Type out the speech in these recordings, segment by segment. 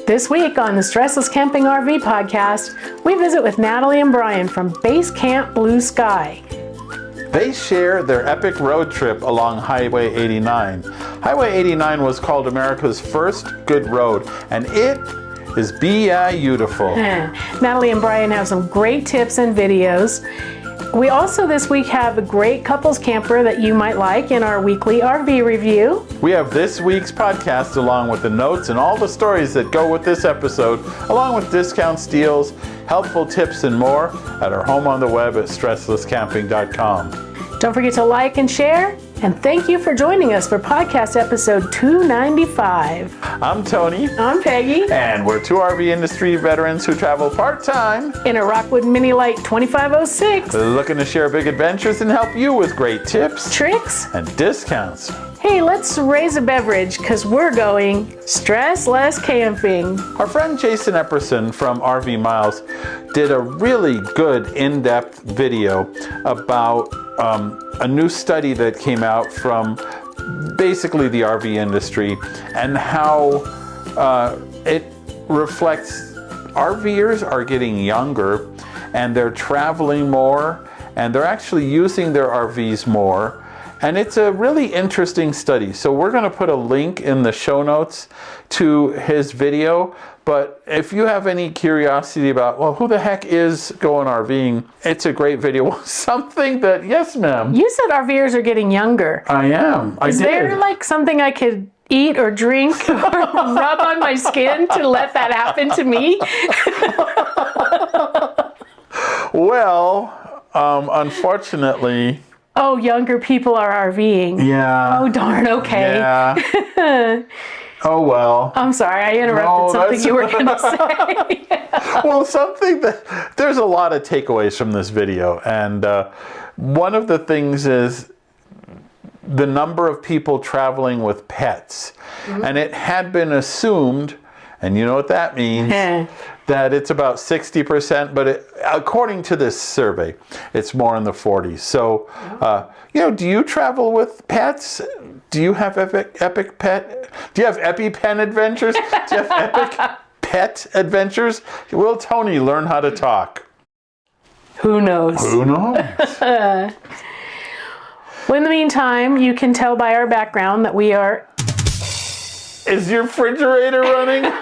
This week on the StressLess Camping RV Podcast, we visit with Natalie and Brian from Basecamp Bluesky. They share their epic road trip along Highway 89. Highway 89 was called America's first good road, and it is beautiful. Natalie and Brian have some great tips and videos. We also this week have a great couples camper that you might like in our weekly RV review. We have this week's podcast along with the notes and all the stories that go with this episode, along with discounts, deals, helpful tips, and more at our home on the web at StressLessCamping.com. Don't forget to like and share, and thank you for joining us for podcast episode 295. I'm Tony. I'm Peggy. And we're two RV industry veterans who travel part-time in a Rockwood Mini Lite 2506. Looking to share big adventures and help you with great tips, tricks, and discounts. Hey, let's raise a beverage because we're going stressless camping. Our friend Jason Epperson from RV Miles did a really good in-depth video about a new study that came out from basically the RV industry and how it reflects RVers are getting younger and they're traveling more and they're actually using their RVs more. And it's a really interesting study. So we're going to put a link in the show notes to his video. But if you have any curiosity about, well, who the heck is going RVing? It's a great video. Something that, yes, ma'am. You said RVers are getting younger. I am. Is there like something I could eat or drink or rub on my skin to let that happen to me? Well, unfortunately... Oh, younger people are RVing. Yeah. Oh, darn, okay. Yeah. Oh, well. I'm sorry, I interrupted something you were going to say. Well, there's a lot of takeaways from this video. And one of the things is the number of people traveling with pets. Mm-hmm. And it had been assumed, and you know what that means, that it's about 60%, but according to this survey, it's more in the 40s. So, do you travel with pets? Do you have epic pet? Do you have EpiPen adventures? Do you have epic pet adventures? Will Tony learn how to talk? Who knows? Who knows? Well, in the meantime, you can tell by our background that we are... Is your refrigerator running?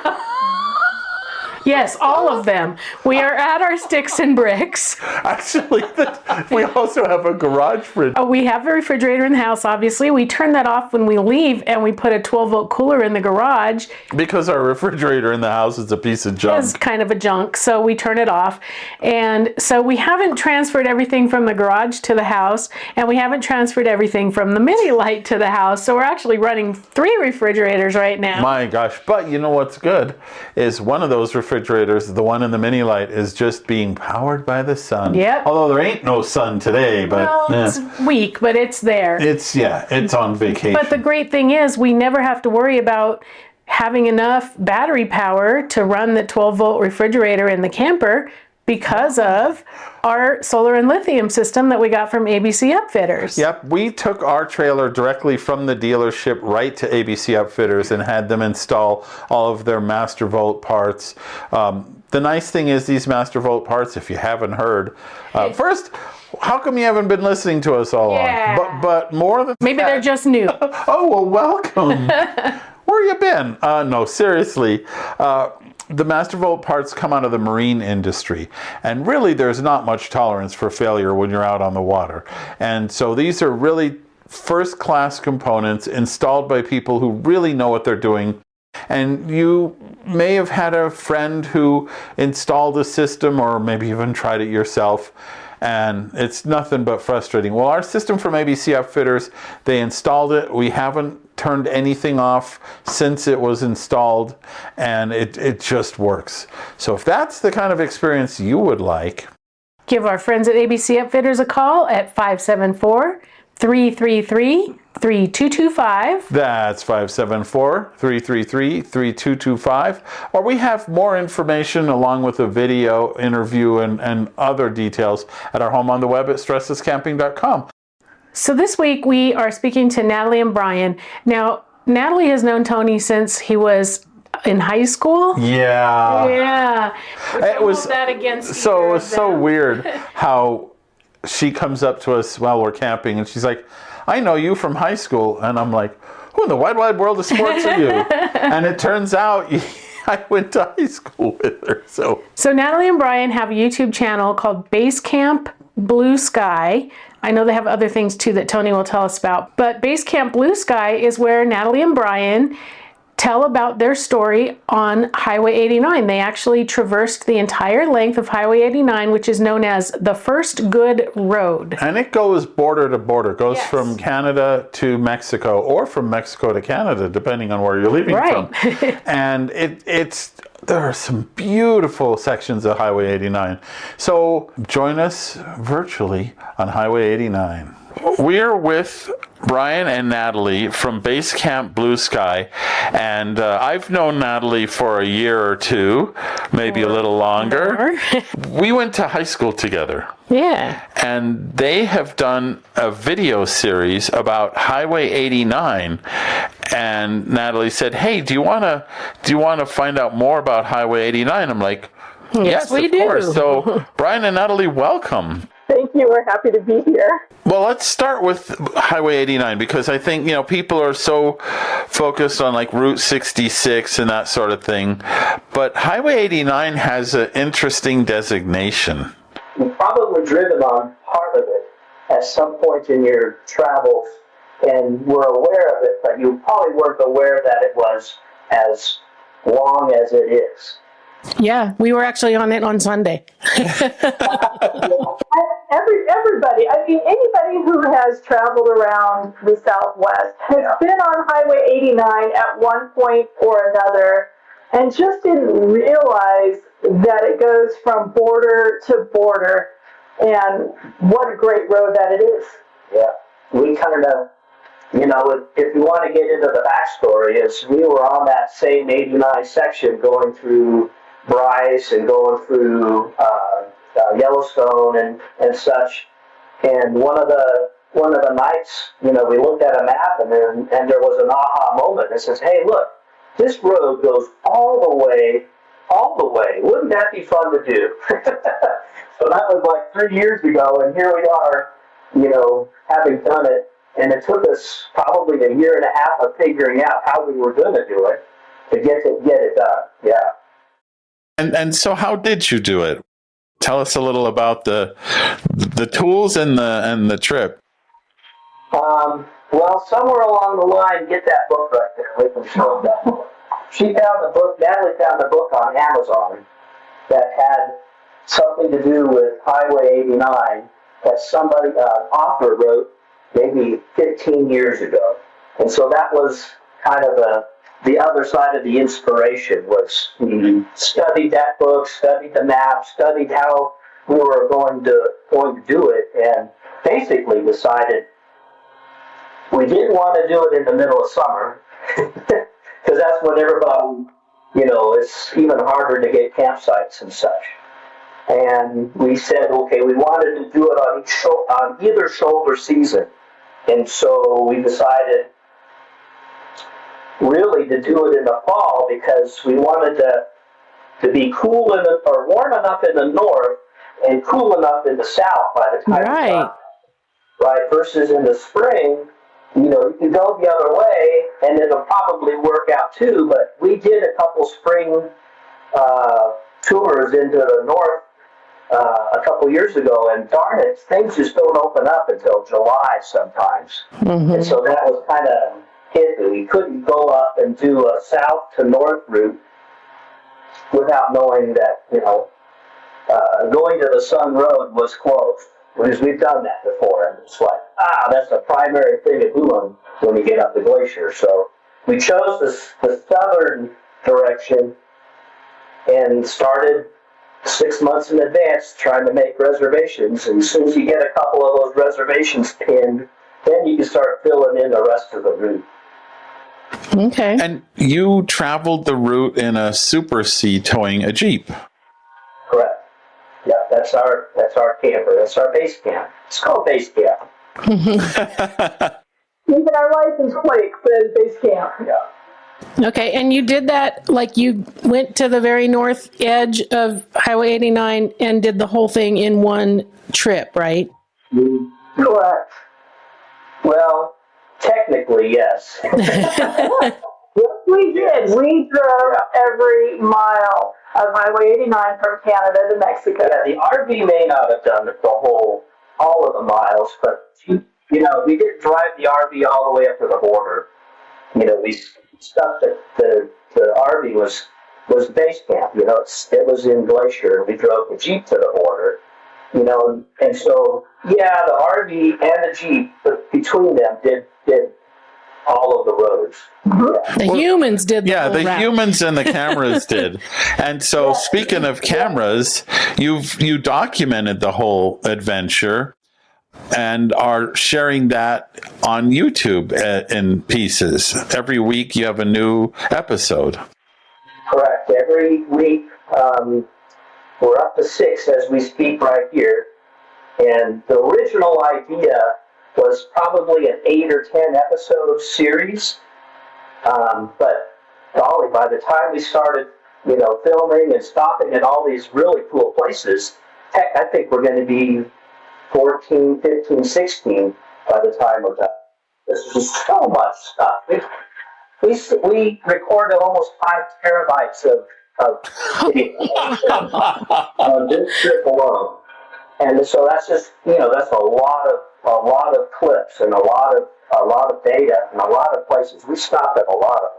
Yes, all of them. We are at our sticks and bricks. Actually, we also have a garage fridge. Oh, we have a refrigerator in the house, obviously. We turn that off when we leave, and we put a 12-volt cooler in the garage. Because our refrigerator in the house is a piece of junk. It's kind of a junk, so we turn it off. And so we haven't transferred everything from the garage to the house, and we haven't transferred everything from the Mini Lite to the house. So we're actually running 3 refrigerators right now. My gosh. But you know what's good is one of those refrigerators, the one in the Mini Lite, is just being powered by the sun. Yep. Although there ain't no sun today, but it's weak, but it's there. It's on vacation. But the great thing is we never have to worry about having enough battery power to run the 12-volt refrigerator in the camper because of our solar and lithium system that we got from ABC Upfitters. Yep, we took our trailer directly from the dealership right to ABC Upfitters and had them install all of their Master Volt parts. The nice thing is these Master Volt parts, if you haven't heard, first, how come you haven't been listening to us all along? But more than maybe they're just new. Oh, well, welcome. Where you been? No, seriously. The Master Volt parts come out of the marine industry, and really there's not much tolerance for failure when you're out on the water. And so these are really first-class components installed by people who really know what they're doing. And you may have had a friend who installed a system or maybe even tried it yourself, and it's nothing but frustrating. Well, our system from ABC Upfitters, they installed it. We haven't turned anything off since it was installed, and it just works. So if that's the kind of experience you would like, give our friends at ABC Upfitters a call at 574-333-3225. That's 574-333-3225. Or we have more information along with a video interview and other details at our home on the web at StressLessCamping.com. So this week we are speaking to Natalie and Brian. Now, Natalie has known Tony since he was in high school. Yeah. Yeah. It was that against so, it was so weird how she comes up to us while we're camping and she's like, I know you from high school. And I'm like, who in the wide world of sports are you? And it turns out I went to high school with her. So Natalie and Brian have a YouTube channel called Basecamp Bluesky. I know they have other things too that Tony will tell us about. But Basecamp Bluesky is where Natalie and Brian tell about their story on Highway 89. They actually traversed the entire length of Highway 89, which is known as the First Good Road. And it goes border to border. It goes Yes. from Canada to Mexico, or from Mexico to Canada, depending on where you're leaving Right. from. And there are some beautiful sections of Highway 89. So join us virtually on Highway 89. We're with Brian and Natalie from Basecamp Bluesky, and I've known Natalie for a year or two, maybe a little longer. We went to high school together. Yeah. And they have done a video series about Highway 89. And Natalie said, "Hey, do you want to find out more about Highway 89?" I'm like, "Yes, we of do." course." So, Brian and Natalie, welcome. Thank you. We're happy to be here. Well, let's start with Highway 89, because I think, people are so focused on like Route 66 and that sort of thing. But Highway 89 has an interesting designation. You've probably driven on part of it at some point in your travels and were aware of it, but you probably weren't aware that it was as long as it is. Yeah, we were actually on it on Sunday. Everybody, anybody who has traveled around the Southwest has been on Highway 89 at one point or another and just didn't realize that it goes from border to border, and what a great road that it is. Yeah, we kind of, if you want to get into the backstory, is we were on that same 89 section going through Bryce and going through Yellowstone and such. And one of the nights, we looked at a map and there was an aha moment that says, "Hey, look, this road goes all the way. Wouldn't that be fun to do?" So that was like 3 years ago, and here we are, having done it. And it took us probably a year and a half of figuring out how we were going to do it to get it done. Yeah. And so how did you do it? Tell us a little about the tools and the trip. Well, somewhere along the line, get that book right there. We can show that book. Natalie found a book on Amazon that had something to do with Highway 89 that somebody, author wrote maybe 15 years ago. And so that was kind of the other side of the inspiration, was we studied that book, studied the map, studied how we were going to do it, and basically decided we didn't want to do it in the middle of summer, because that's when everybody, it's even harder to get campsites and such. And we said, okay, we wanted to do it on either shoulder season. And so we decided really to do it in the fall, because we wanted to be cool or warm enough in the north and cool enough in the south by the time we got there. Right, versus in the spring, you can go the other way and it'll probably work out too. But we did a couple spring tours into the north a couple years ago, and darn it, things just don't open up until July sometimes. Mm-hmm. And so that was kind of iffy. We couldn't go up and do a south to north route without knowing that, going to the Sun Road was closed. Because we've done that before, and it's like, that's the primary thing to do when you get up the glacier. So we chose the southern direction and started 6 months in advance trying to make reservations. And as soon as you get a couple of those reservations pinned, then you can start filling in the rest of the route. Okay. And you traveled the route in a Super C towing a Jeep. Correct. Yeah, that's our camper. That's our base camp. It's called Basecamp. Even our license plate says Basecamp. Yeah. Okay, and you did that, like you went to the very north edge of Highway 89 and did the whole thing in one trip, right? Correct. Well, technically, yes. Yes, we did. We drove every mile of Highway 89 from Canada to Mexico. Yeah, the RV may not have done all of the miles, but, we did drive the RV all the way up to the border. We stuff that the RV was Basecamp. It was in Glacier. We drove the Jeep to the border. And so the RV and the Jeep between them did all of the roads. The humans did the whole route. Humans and the cameras did. And so, speaking of cameras, you documented the whole adventure and are sharing that on YouTube in pieces. Every week you have a new episode. Correct. Every week, we're up to 6 as we speak right here. And the original idea was probably an 8 or 10 episode series. But golly, by the time we started, filming and stopping at all these really cool places, heck, I think we're going to be 14, 15, 16 by the time we're done. This is so much stuff. We recorded almost 5 terabytes of video on this trip alone. And so that's just, that's a lot of clips and a lot of data and a lot of places. We stopped at a lot of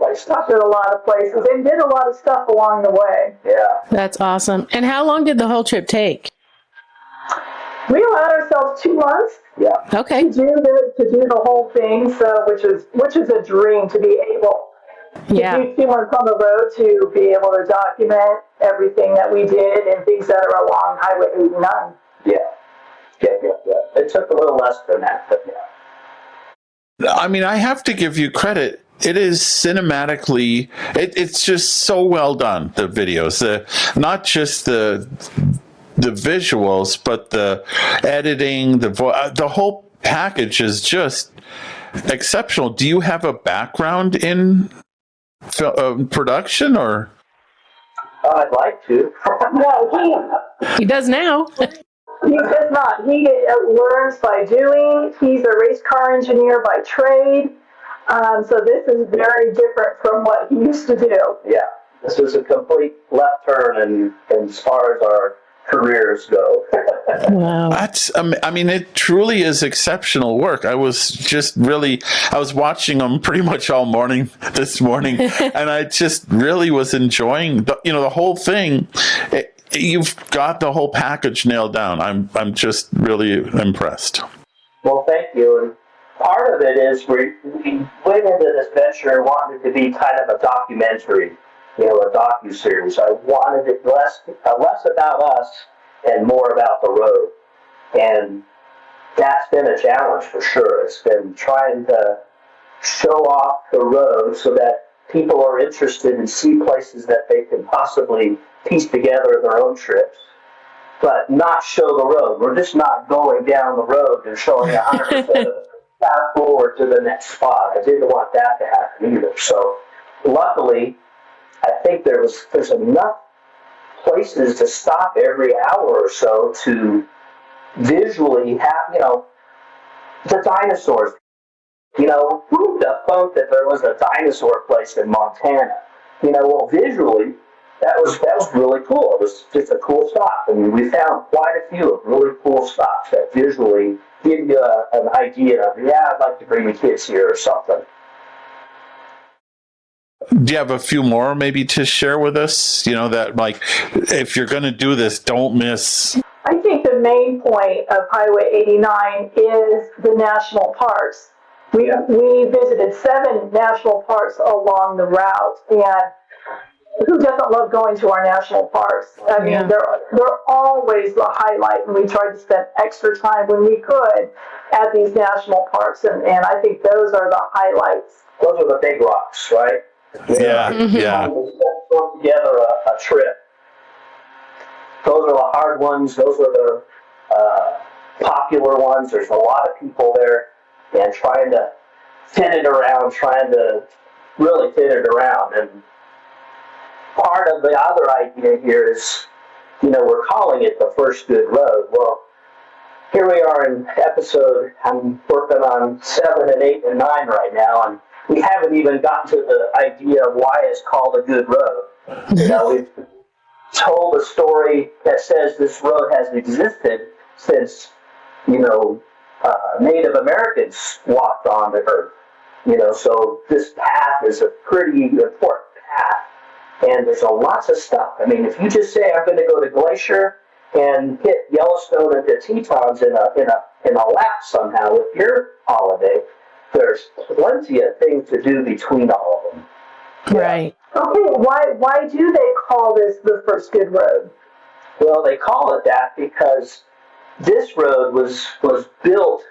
places. And did a lot of stuff along the way. Yeah. That's awesome. And how long did the whole trip take? We allowed ourselves 2 months. Yeah. Okay. To do the whole thing, so which is a dream to be able to do 2 months on the road, to be able to document everything that we did and things that are along Highway 89. Yeah. It took a little less than that, but yeah. I mean, I have to give you credit. It is cinematically, it's just so well done, the videos. Not just the visuals, but the editing, the whole package is just exceptional. Do you have a background in production, or? I'd like to. No, he does now. He does not. He learns by doing. He's a race car engineer by trade. So this is very different from what he used to do. Yeah, this is a complete left turn and as far as our careers go. Wow. It truly is exceptional work. I was watching them pretty much all morning this morning, and I just really was enjoying the whole thing. You've got the whole package nailed down. I'm just really impressed. Well, thank you. And part of it is we went into this venture wanting it to be kind of a documentary, a docu-series. I wanted it less about us and more about the road. And that's been a challenge for sure. It's been trying to show off the road so that people are interested and see places that they can possibly piece together their own trips, but not show the road. We're just not going down the road and showing 100% of fast forward to the next spot. I didn't want that to happen either. So luckily, I think there's enough places to stop every hour or so to visually have, the dinosaurs. Who would have thought that there was a dinosaur place in Montana? Well, visually, that was really cool. It was just a cool stop. I mean, we found quite a few of really cool stops that visually give you an idea of, I'd like to bring the kids here or something. Do you have a few more maybe to share with us? That if you're going to do this, don't miss. I think the main point of Highway 89 is the national parks. We visited 7 national parks along the route, and who doesn't love going to our national parks? I mean, they're always the highlight, and we tried to spend extra time when we could at these national parks, and I think those are the highlights. Those are the big rocks, right? Yeah. We put together a trip. Those are the hard ones. Those are the popular ones. There's a lot of people there, and trying to fit it around, trying to really fit it around. And part of the other idea here is, we're calling it the first good road. Well, here we are in episode, I'm working on 7 and 8 and 9 right now, and we haven't even gotten to the idea of why it's called a good road. We've told a story that says this road has existed since, Native Americans walked on the earth. So this path is a pretty important path, and there's lots of stuff. I mean, if you just say I'm going to go to Glacier and hit Yellowstone and the Tetons in a lap somehow with your holiday, there's plenty of things to do between all of them. Right. Okay, why do they call this the first good road? Well, they call it that because this road was built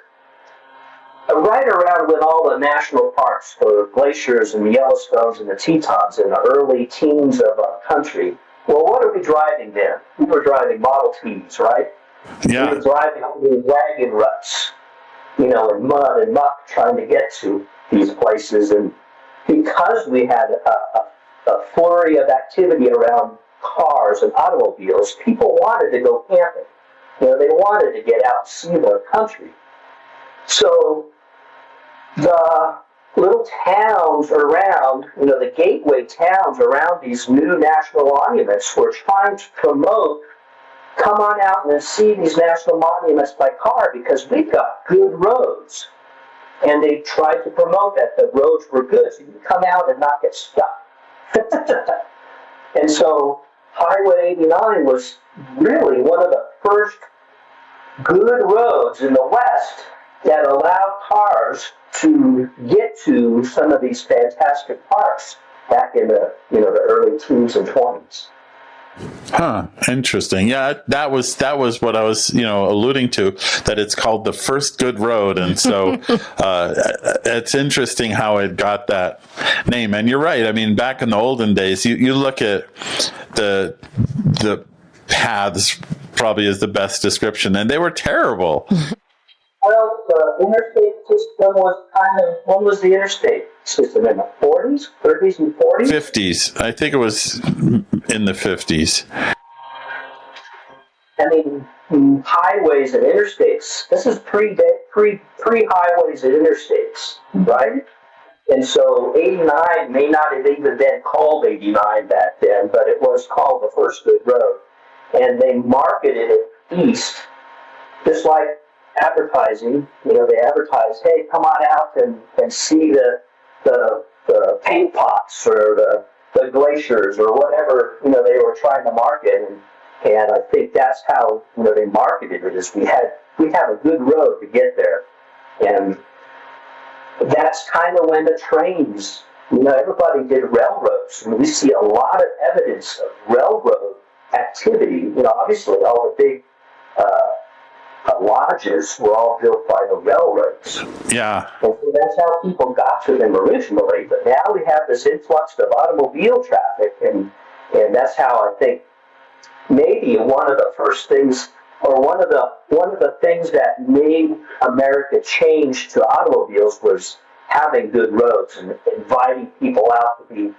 right around when all the national parks, the glaciers and the Yellowstones and the Tetons in the early teens of our country. Well, what are we driving then? We were driving Model Ts, right? Yeah. We were driving through wagon ruts, in mud and muck trying to get to these places. And because we had a flurry of activity around cars and automobiles, people wanted to go camping. They wanted to get out and see their country. So the little towns around, the gateway towns around these new national monuments were trying to promote, come on out and see these national monuments by car because we've got good roads. And they tried to promote that the roads were good, so you could come out and not get stuck. And so Highway 89 was really one of the first good roads in the West that allowed cars to get to some of these fantastic parks back in the the early teens and 20s. Huh. Interesting. Yeah, that was what I was, alluding to, that it's called the first good road. And so it's interesting how it got that name. And you're right. I mean, back in the olden days, you look at the paths probably is the best description, and they were terrible. Well, the interstate system was when was the interstate system? In the 40s, 30s, and 40s? 50s. I think it was in the 50s. I mean, highways and interstates. This is pre-highways and interstates, right? And so 89 may not have even been called 89 back then, but it was called the first good road. And they marketed it east, just like advertising. They advertised, hey, come on out and see the paint pots or the glaciers or whatever they were trying to market. And I think that's how they marketed it, is we have a good road to get there. And that's kind of when the trains, everybody did railroads. I mean, we see a lot of evidence of railroad activity. Obviously all the big lodges were all built by the railroads. Yeah. And so that's how people got to them originally. But now we have this influx of automobile traffic, and that's how I think maybe one of the first things, or one of the things that made America change to automobiles was having good roads and inviting people out to be,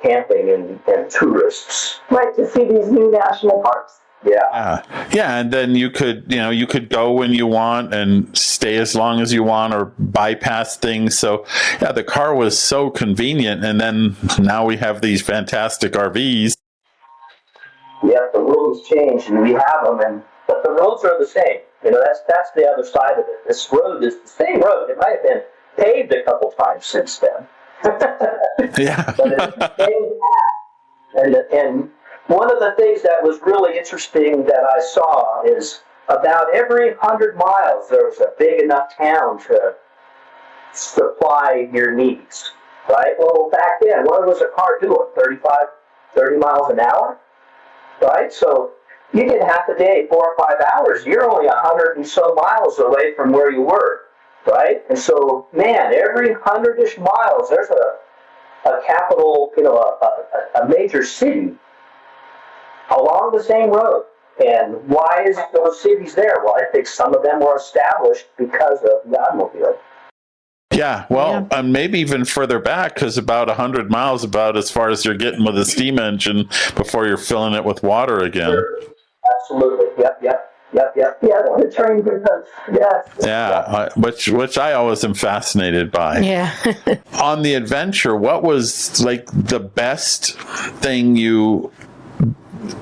camping and tourists. Right, to see these new national parks. Yeah. Yeah, and then you could go when you want and stay as long as you want, or bypass things. So, yeah, the car was so convenient, and then now we have these fantastic RVs. Yeah, the world has changed, and we have them, but the roads are the same. That's the other side of it. This road is the same road. It might have been paved a couple times since then. Yeah. But it's the same path. And one of the things that was really interesting that I saw is about every 100 miles there was a big enough town to supply your needs, right? Well, back then, what was a car doing? 30 miles an hour, right? So you get half a day, 4 or 5 hours, you're only 100 and so miles away from where you were, right? And so, man, every 100-ish miles, there's a capital, a major city along the same road. And why is those cities there? Well, I think some of them were established because of the automobile. Yeah, well, maybe even further back, because about 100 miles, about as far as you're getting with a steam engine before you're filling it with water again. Sure. Absolutely. Yep. Yeah, the train because yes. Yeah, which I always am fascinated by. Yeah. On the adventure, what was like the best thing you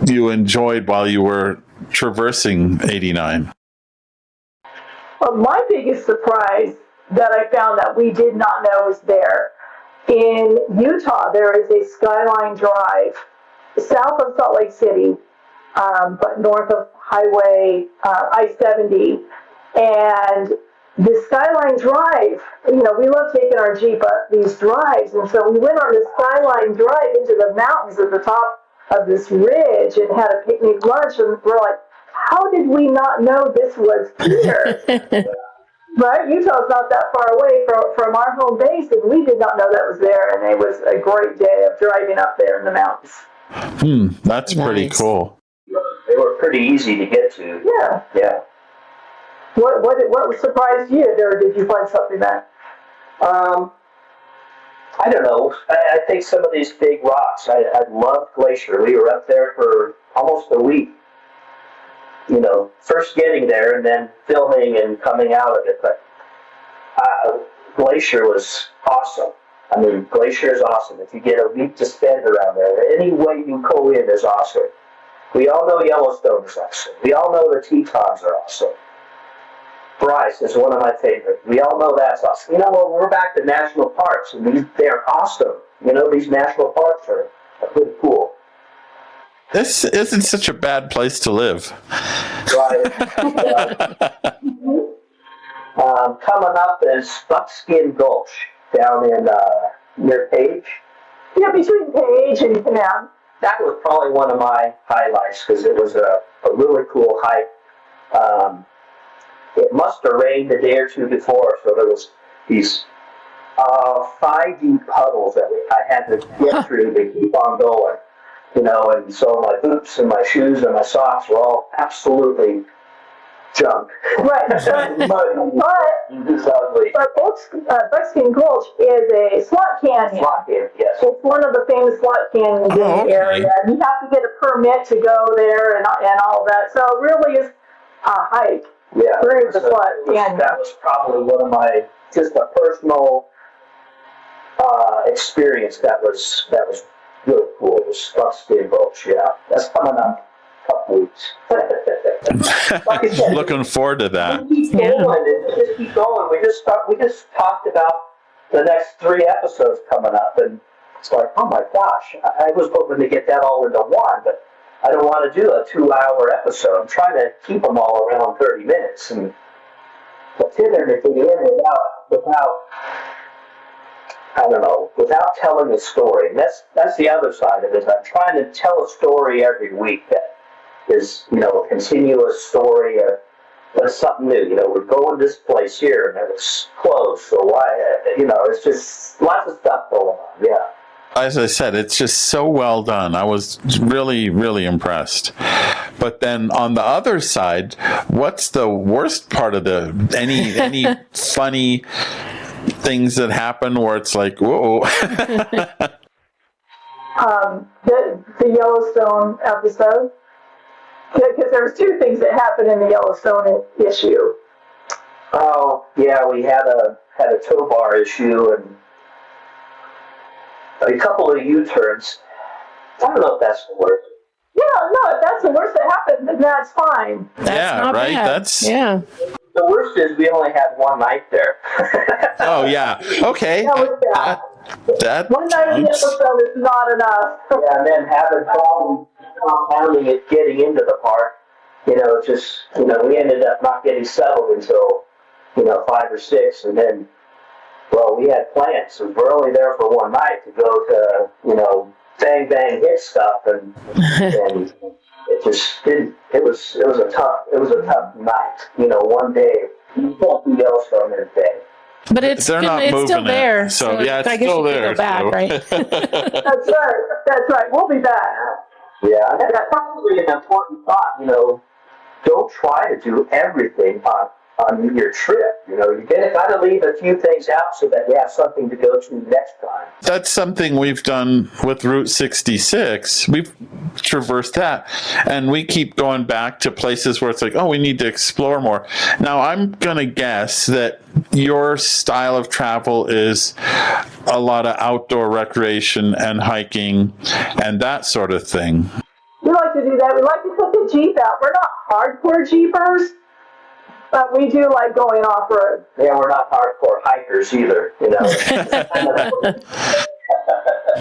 enjoyed while you were traversing 89? Well, my biggest surprise that I found that we did not know was there. In Utah, there is a Skyline Drive south of Salt Lake City, but north of Highway I-70. And the Skyline Drive, we love taking our Jeep up these drives. And so we went on the Skyline Drive into the mountains at the top of this ridge and had a picnic lunch. And we're like, how did we not know this was here? Right? Utah's not that far away from our home base, and we did not know that was there. And it was a great day of driving up there in the mountains. That's pretty cool. They were pretty easy to get to. Yeah. What surprised you, or did you find something that? I don't know. I think some of these big rocks. I loved Glacier. We were up there for almost a week. First getting there and then filming and coming out of it. But Glacier was awesome. I mean, Glacier is awesome. If you get a week to spend around there, any way you go in is awesome. We all know Yellowstone is awesome. We all know the Tetons are awesome. Bryce is one of my favorites. We all know that's awesome. We're back to national parks, and they're awesome. These national parks are pretty cool. This isn't such a bad place to live. Right. Coming up is Buckskin Gulch down in near Page. Yeah, between Page and Canam. That was probably one of my highlights because it was a really cool hike. It must have rained a day or two before, so there was these 5 deep puddles that I had to get through to keep on going. And so my boots and my shoes and my socks were all absolutely junk. Right. But Buckskin Gulch is a slot canyon. Slot canyon, yes. It's one of the famous slot canyons in the area. And you have to get a permit to go there and all that. So it really is a hike through the slot canyon. That was probably one of my, just a personal experience that was really cool. It was Buckskin Gulch, That's coming up in a couple weeks. Like I said, looking forward to that. We keep going and just keep going. We just talked about the next 3 episodes coming up, and it's like, oh my gosh, I was hoping to get that all into one, but I don't want to do a 2-hour episode. I'm trying to keep them all around 30 minutes, and but then at the end without I don't know, without telling a story. And that's the other side of it. I'm trying to tell a story every week that is, a continuous story or that's something new. We're going this place here and it was closed, so why, it's just lots of stuff going on, As I said, it's just so well done. I was really, really impressed. But then on the other side, what's the worst part of any funny things that happen where it's like, whoa? The Yellowstone episode. Because there was 2 things that happened in the Yellowstone issue. Oh, yeah, we had a tow bar issue and a couple of U-turns. I don't know if that's the worst. Yeah, no, if that's the worst that happened, then that's fine. That's not right. bad. The worst is we only had one night there. Oh yeah. Okay. That was bad. That one night in Epperson is not enough. Yeah, and then having problems compounding it getting into the park. We ended up not getting settled until 5 or 6, and then we had plans. So we're only there for one night to go to bang bang hit stuff, and it just didn't. It was a tough night. One day you can't do Yellowstone in a day. But it's They're not it's moving still there. it. So yeah, it's I guess still you can there. go back, right? That's right. We'll be back. Yeah, that's probably an important thought. Don't try to do everything on on your trip. You got to leave a few things out so that you have something to go to next time. That's something we've done with Route 66. We've traversed that, and we keep going back to places where it's like, oh, we need to explore more. Now, I'm going to guess that your style of travel is a lot of outdoor recreation and hiking and that sort of thing. We like to do that. We like to put the Jeep out. We're not hardcore Jeepers, but we do like going off-road. Yeah, we're not hardcore hikers either,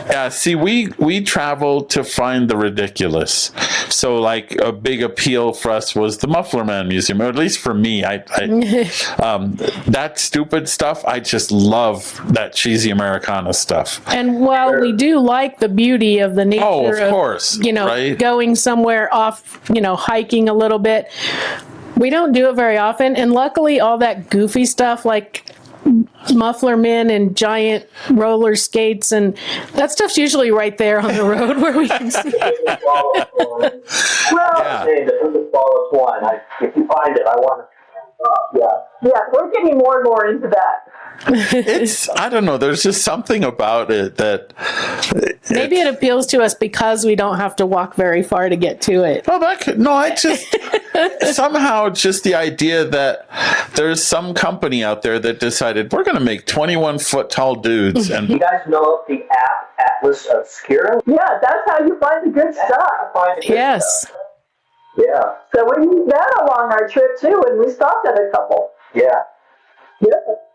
Yeah, see, we travel to find the ridiculous. So, like, a big appeal for us was the Muffler Man Museum, or at least for me. That stupid stuff, I just love that cheesy Americana stuff. And while we do like the beauty of the nature, of course, right? Going somewhere off, hiking a little bit, we don't do it very often. And luckily, all that goofy stuff like muffler men and giant roller skates, and that stuff's usually right there on the road where we can see it. Well, if you find it, I want to. Yeah, we're getting more and more into that. I don't know, there's just something about it that maybe it appeals to us because we don't have to walk very far to get to it. Well, I just somehow just the idea that there's some company out there that decided we're going to make 21-foot tall dudes. And you guys know the app Atlas Obscura? Yeah, that's how you find the good stuff. Yes. Stuff. Yeah. So we used that along our trip too, and we stopped at a couple. Yeah.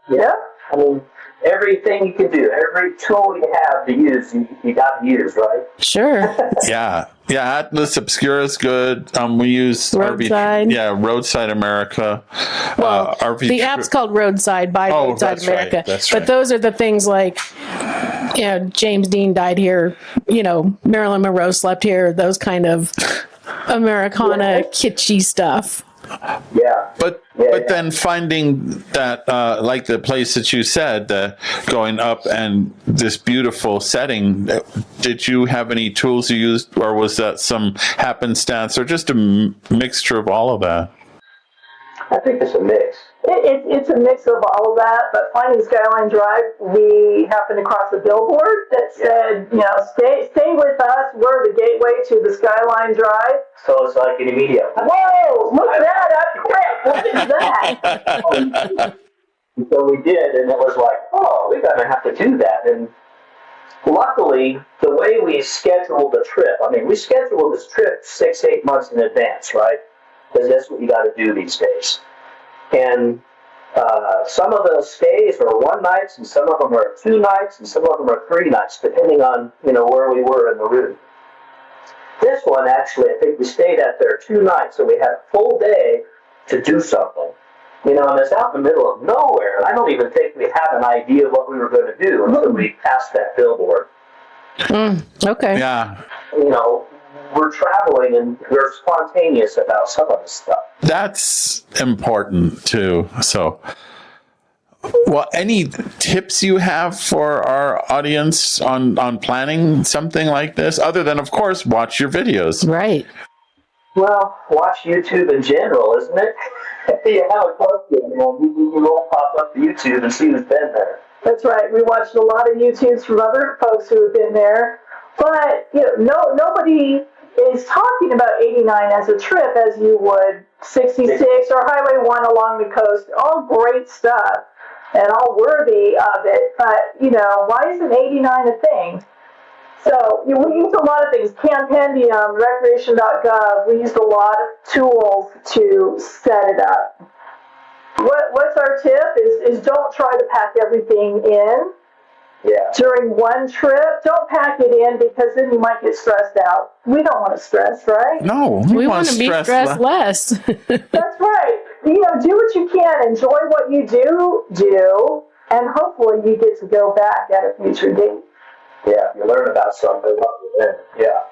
Yeah. I mean, everything you can do, every tool you have to use, you got to use, right? Sure. Yeah, Atlas Obscura is good. We use Roadside. Roadside America. Well, RV. The app's called Roadside by Roadside America. Right, that's but right. those are the things like, James Dean died here. Marilyn Monroe slept here. Those kind of Americana kitschy stuff. Yeah. But then finding that, like the place that you said, going up and this beautiful setting, did you have any tools you used, or was that some happenstance, or just a mixture of all of that? I think it's a mix. It's a mix of all of that, but finding Skyline Drive, we happened across a billboard that said, stay with us, we're the gateway to the Skyline Drive. So it's like an immediate, whoa, look that up quick, what is that? So we did, and it was like, oh, we're going to have to do that. And luckily, the way we scheduled the trip, we scheduled this trip 6-8 months in advance, right? Because that's what you got to do these days. And some of those stays are 1 night, and some of them are 2 nights, and some of them are 3 nights, depending on where we were in the route. This one, actually, I think we stayed out there 2 nights, so we had a full day to do something. And it's out in the middle of nowhere, and I don't even think we had an idea of what we were going to do until we passed that billboard. Okay. Yeah. We're traveling and we're spontaneous about some of this stuff. That's important too. So, well, any tips you have for our audience on planning something like this, other than, of course, watch your videos? Right. Well, watch YouTube in general, isn't it? You have a question, you will pop up YouTube and see who's been there. That's right. We watched a lot of YouTubes from other folks who have been there. But, nobody is talking about 89 as a trip as you would 66 or Highway 1 along the coast. All great stuff and all worthy of it. But, why isn't 89 a thing? So, we used a lot of things. Campendium, recreation.gov. We used a lot of tools to set it up. What's our tip is don't try to pack everything in. Yeah. During one trip, don't pack it in because then you might get stressed out. We don't want to stress, right? No, we want to be stressed less. That's right. Do what you can, enjoy what you do, and hopefully you get to go back at a future date. Yeah, you learn about something. Yeah.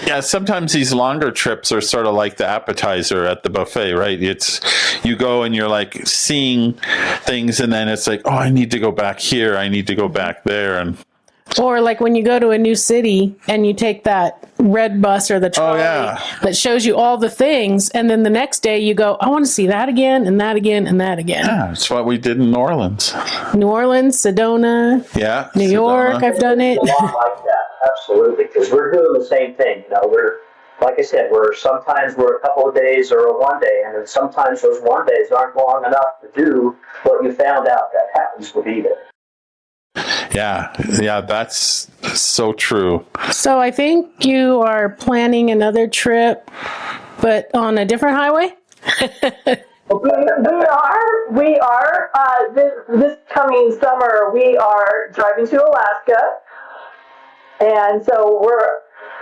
Yeah, sometimes these longer trips are sort of like the appetizer at the buffet, right? It's you go and you're like seeing things, and then it's like, oh, I need to go back here, I need to go back there, and Or like when you go to a new city and you take that red bus or the trolley that shows you all the things, and then the next day you go, I want to see that again and that again and that again. Yeah, that's what we did in New Orleans. New Orleans, Sedona, New York, I've done it. A lot like that, absolutely, because we're doing the same thing. We're, like I said, sometimes we're a couple of days or a one day, and then sometimes those one days aren't long enough to do what you found out that happens to be there. Yeah, that's so true. So I think you are planning another trip, but on a different highway? We are. This coming summer, we are driving to Alaska, and so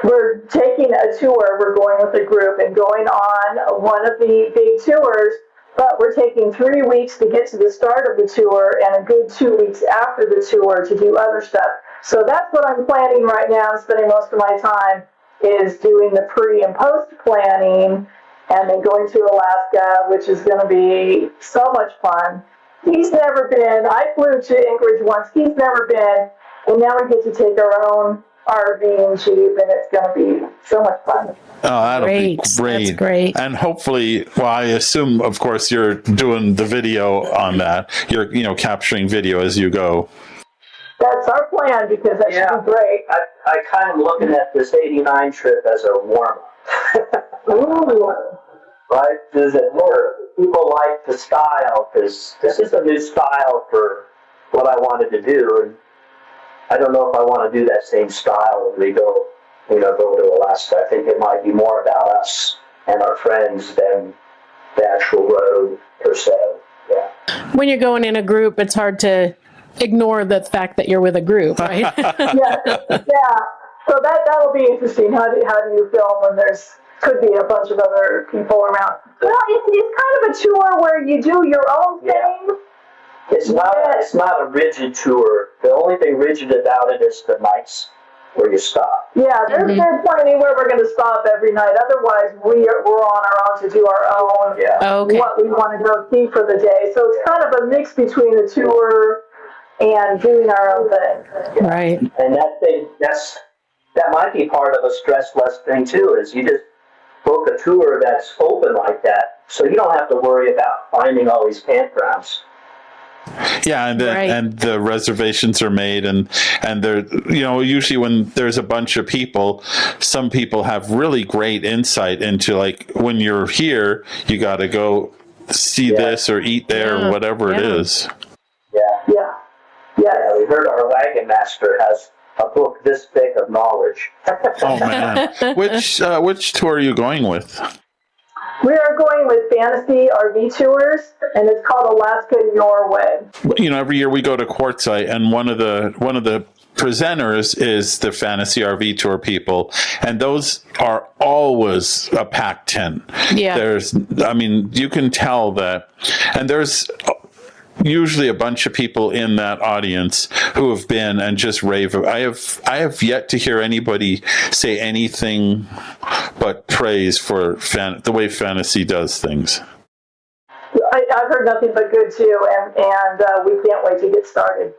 we're taking a tour. We're going with a group and going on one of the big tours. But we're taking 3 weeks to get to the start of the tour and a good 2 weeks after the tour to do other stuff. So that's what I'm planning right now. I'm spending most of my time is doing the pre and post planning and then going to Alaska, which is going to be so much fun. He's never been. I flew to Anchorage once. He's never been. And now we get to take our own RV and Jeep, and it's going to be so much fun. Oh, that'll be great. That's great. And hopefully, well, I assume, of course, you're doing the video on that. You're, capturing video as you go. That's our plan, because that should be great. I kind of looking at this 89 trip as a warm-up. Right? Does it work? People like the style, because this is a new style for what I wanted to do, and I don't know if I want to do that same style when we go to Alaska. I think it might be more about us and our friends than the actual road per se. Yeah. When you're going in a group, it's hard to ignore the fact that you're with a group, right? Yeah. So that'll be interesting. How do you film when could be a bunch of other people around? Well, it's kind of a tour where you do your own thing. Yeah. It's not a rigid tour. The only thing rigid about it is the nights where you stop. Yeah, there's plenty where we're going to stop every night. Otherwise, we're on our own to do our own what we want to go see for the day. So it's kind of a mix between a tour and doing our own thing. Right. And that might be part of a stressless thing too. Is you just book a tour that's open like that, so you don't have to worry about finding all these campgrounds. Yeah, and the reservations are made, and they're usually when there's a bunch of people, some people have really great insight into, like, when you're here, you got to go see this or eat there or whatever it is. Yeah. We heard our wagon master has a book this thick of knowledge. Oh man, which tour are you going with? We are going with Fantasy RV Tours, and it's called Alaska Your Way. Every year we go to Quartzsite, and one of the presenters is the Fantasy RV Tour people, and those are always a packed tent. Yeah, you can tell that, and there's usually a bunch of people in that audience who have been and just rave. I have yet to hear anybody say anything but praise for the way Fantasy does things. I've heard nothing but good too, and we can't wait to get started.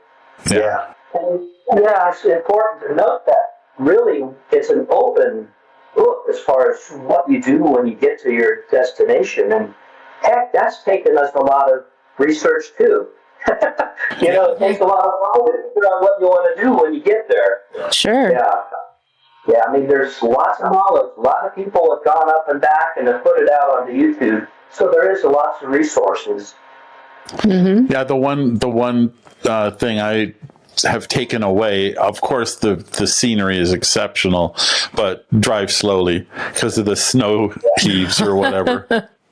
Yeah. And it's important to note that really it's an open book as far as what you do when you get to your destination, and heck, that's taken us a lot of research too. It takes a lot of knowledge to figure out what you want to do when you get there. Sure. Yeah. There's lots of knowledge. A lot of people have gone up and back and have put it out onto YouTube. So there is lots of resources. Mm-hmm. Yeah, the one thing I have taken away, of course, the scenery is exceptional, but drive slowly because of the snow heaves or whatever.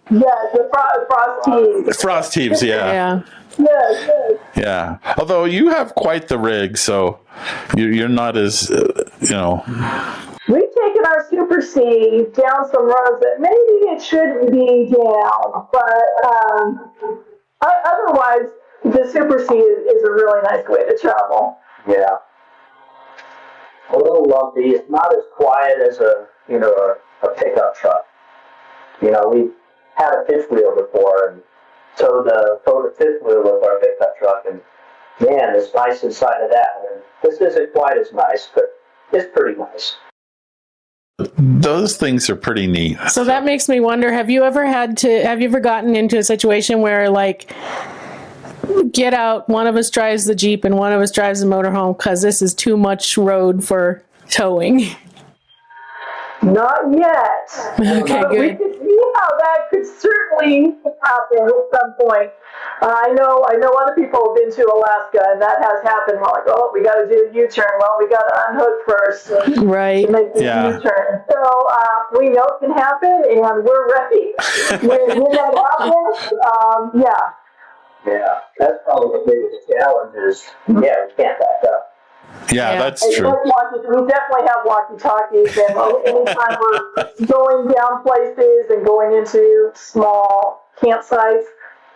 The frost heaves. Frost heaves, yeah. Yes. Yeah. Although you have quite the rig, so you're not as, We've taken our Super C down some roads that maybe it shouldn't be down, but otherwise, the Super C is a really nice way to travel. Yeah. A little lumpy. It's not as quiet as a pickup truck. We had a fifth wheel before, and towed the fifth wheel with our pickup truck, and man, it's nice inside of that. And this isn't quite as nice, but it's pretty nice. Those things are pretty neat. So that makes me wonder, have you ever gotten into a situation where, like, get out, one of us drives the Jeep and one of us drives the motorhome because this is too much road for towing? Not yet. Okay, but good. We could see how that could certainly happen at some point. I know other people have been to Alaska, and that has happened. We're like, oh, we got to do a U-turn. Well, we got to unhook first Right. to make the U-turn. So we know it can happen, and we're ready when that happens. Yeah, that's probably the biggest challenge is, we can't back up. Yeah, that's And true. we definitely have walkie-talkies, and anytime we're going down places and going into small campsites,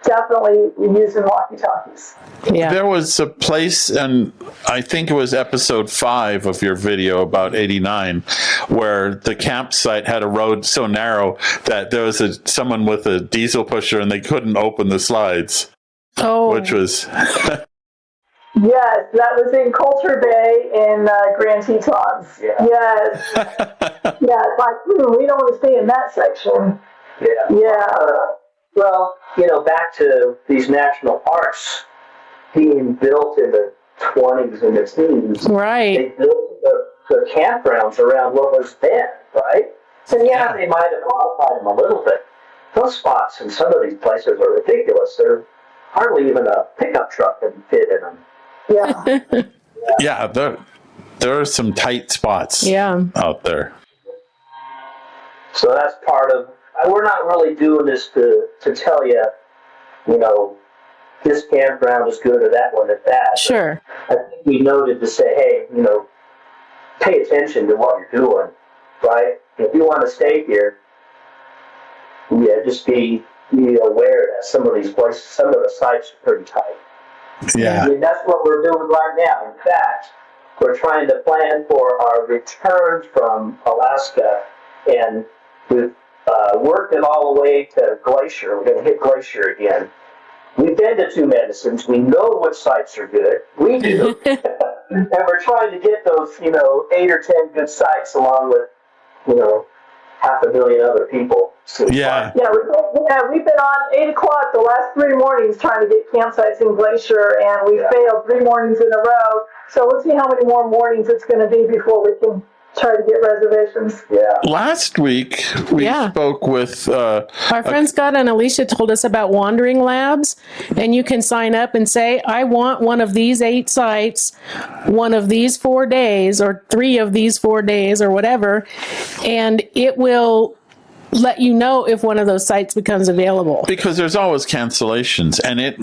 definitely using walkie-talkies. Yeah. There was a place, and I think it was episode 5 of your video about 89, where the campsite had a road so narrow that there was someone with a diesel pusher and they couldn't open the slides. Oh. Which was... Yes, that was in Coulter Bay in Grand Tetons. Yeah. Yes. Yeah, it's like, we don't want to stay in that section. Yeah. Yeah. Well, back to these national parks being built in the 20s and the teens. Right. They built the campgrounds around what was then, right? So they might have modified them a little bit. Those spots in some of these places are ridiculous. They're hardly even a pickup truck can fit in them. Yeah. Yeah, there are some tight spots out there. So that's part of, we're not really doing this to tell you, this campground is good or that one is bad. Sure. I think we noted to say, hey, pay attention to what you're doing, right? If you want to stay here, just be aware that some of these places, some of the sites are pretty tight. Yeah. I mean, that's what we're doing right now. In fact, we're trying to plan for our return from Alaska, and we've worked it all the way to Glacier. We're going to hit Glacier again. We've been to Two Medicines. We know which sites are good. We do. And we're trying to get those, 8 or 10 good sites along with, 500,000 other people. Yeah. Yeah, we've been on 8 o'clock the last 3 mornings trying to get campsites in Glacier, and we failed 3 mornings in a row. So let's see how many more mornings it's going to be before we can try to get reservations. Yeah. Last week, we spoke with... our friend Scott and Alicia told us about Wandering Labs, and you can sign up and say, I want one of these 8 sites, one of these 4 days, or 3 of these 4 days, or whatever, and it will let you know if one of those sites becomes available. Because there's always cancellations, and it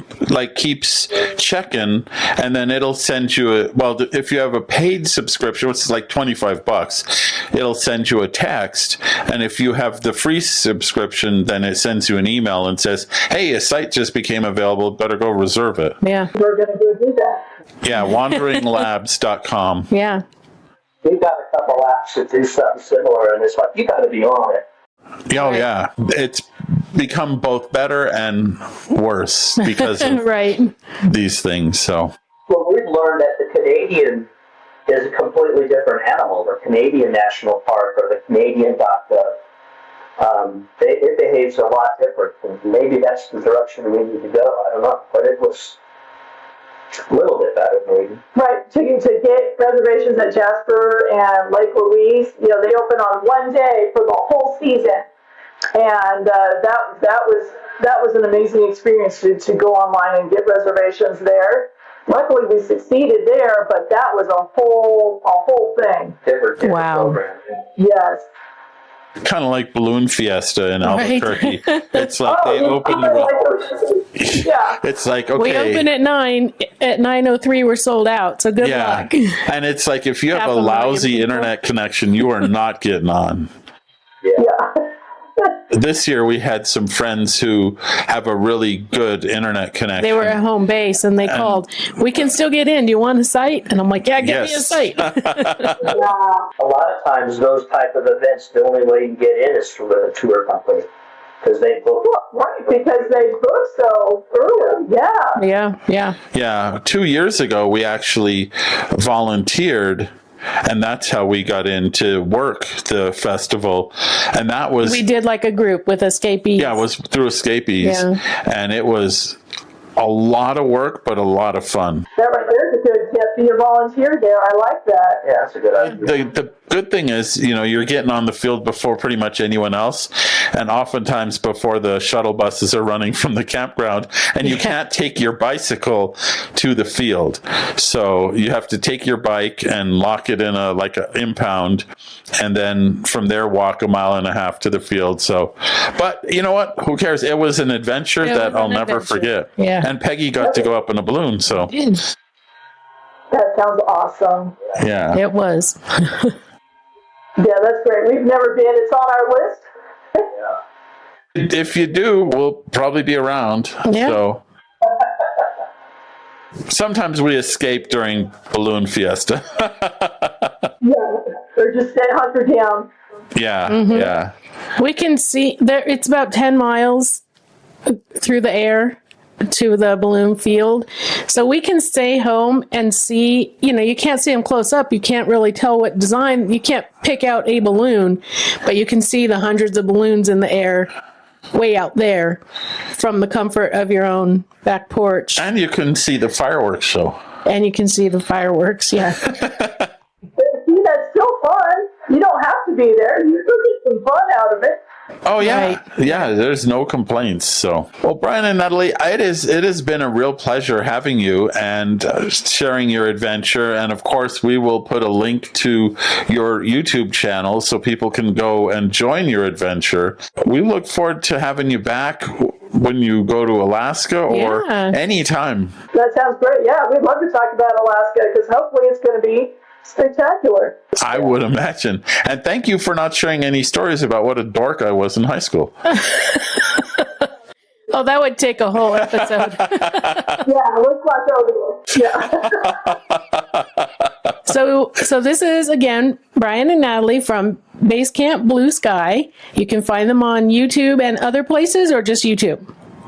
keeps checking, and then it'll send you if you have a paid subscription, which is like $25, it'll send you a text, and if you have the free subscription, then it sends you an email and says, hey, a site just became available, better go reserve it. Yeah. We're going to go do that. Yeah, wanderinglabs.com. Yeah. We've got a couple apps that do something similar, and it's like, you got to be on it. Oh, yeah. It's become both better and worse because of these things. So, well, we've learned that the Canadian is a completely different animal. The Canadian National Park or the Canadian.gov, it behaves a lot different. And maybe that's the direction we need to go. I don't know, but it was a little bit better, maybe. Right. To get reservations at Jasper and Lake Louise, they open on one day for the whole season, and that was an amazing experience to go online and get reservations there. Luckily, we succeeded there, but that was a whole thing. Different wow. program. Yes. kind of like Balloon Fiesta in Albuquerque. It's like they open It's like, okay. We open at 9. At 9:03, we're sold out. So good luck. And it's like, if you have a lousy internet connection, you are not getting on. Yeah. This year, we had some friends who have a really good internet connection. They were at home base and they called. We can still get in. Do you want a site? And I'm like, yeah, give me a site. A lot of times, those type of events, the only way you can get in is through a tour company. Because they book. Right, because they book so early. Yeah. Yeah, 2 years ago, we actually volunteered, and that's how we got into work the festival. And that was... We did like a group with escapees. Yeah, it was through escapees. Yeah. And it was a lot of work, but a lot of fun. That right there is a good tip. Be a volunteer there. I like that. Yeah, that's a good idea. The good thing is, you're getting on the field before pretty much anyone else, and oftentimes before the shuttle buses are running from the campground, and you can't take your bicycle to the field. So you have to take your bike and lock it in a impound, and then from there walk 1.5 miles to the field. So, but you know what? Who cares? It was an adventure that I'll never forget. Yeah. And Peggy got to go up in a balloon, so. That sounds awesome. Yeah. It was. Yeah, that's great. We've never been. It's on our list. Yeah. If you do, we'll probably be around. Yeah. So sometimes we escape during balloon fiesta. Yeah, or just stay hunkered down. Yeah, yeah. We can see there. It's about 10 miles through the air to the balloon field. So we can stay home and see, you can't see them close up. You can't really tell what design. You can't pick out a balloon, but you can see the hundreds of balloons in the air way out there from the comfort of your own back porch. And you can see the fireworks show. And you can see the fireworks, yeah. See, that's still fun. You don't have to be there. You can get some fun out of it. Oh yeah, Right. yeah. There's no complaints. So, well, Brian and Natalie, it has been a real pleasure having you and sharing your adventure. And of course, we will put a link to your YouTube channel so people can go and join your adventure. We look forward to having you back when you go to Alaska or anytime. That sounds great. Yeah, we'd love to talk about Alaska because hopefully it's going to be spectacular. I would imagine. And thank you for not sharing any stories about what a dork I was in high school. Oh, that would take a whole episode. Yeah, let's watch over this. Yeah. So this is, again, Brian and Natalie from Basecamp Bluesky. You can find them on YouTube and other places, or just YouTube?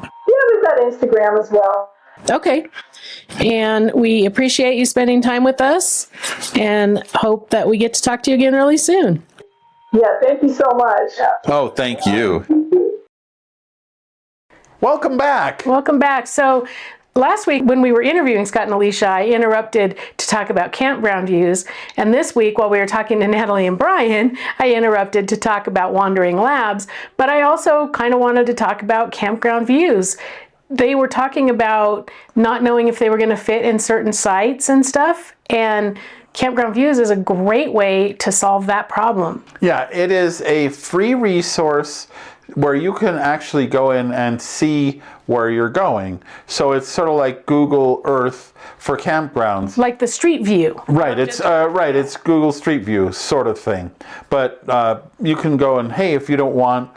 Yeah, we've got Instagram as well. Okay. And we appreciate you spending time with us and hope that we get to talk to you again really soon. Yeah, thank you so much. Oh, thank you. Welcome back. Welcome back. So last week when we were interviewing Scott and Alicia, I interrupted to talk about Campground Views. And this week while we were talking to Natalie and Brian, I interrupted to talk about Wandering Labs. But I also kind of wanted to talk about Campground Views. They were talking about not knowing if they were going to fit in certain sites and stuff. And Campground Views is a great way to solve that problem. Yeah, it is a free resource where you can actually go in and see where you're going. So it's sort of like Google Earth for campgrounds. Like the Street View. Right, it's Google Street View sort of thing. But you can go and, hey, if you don't want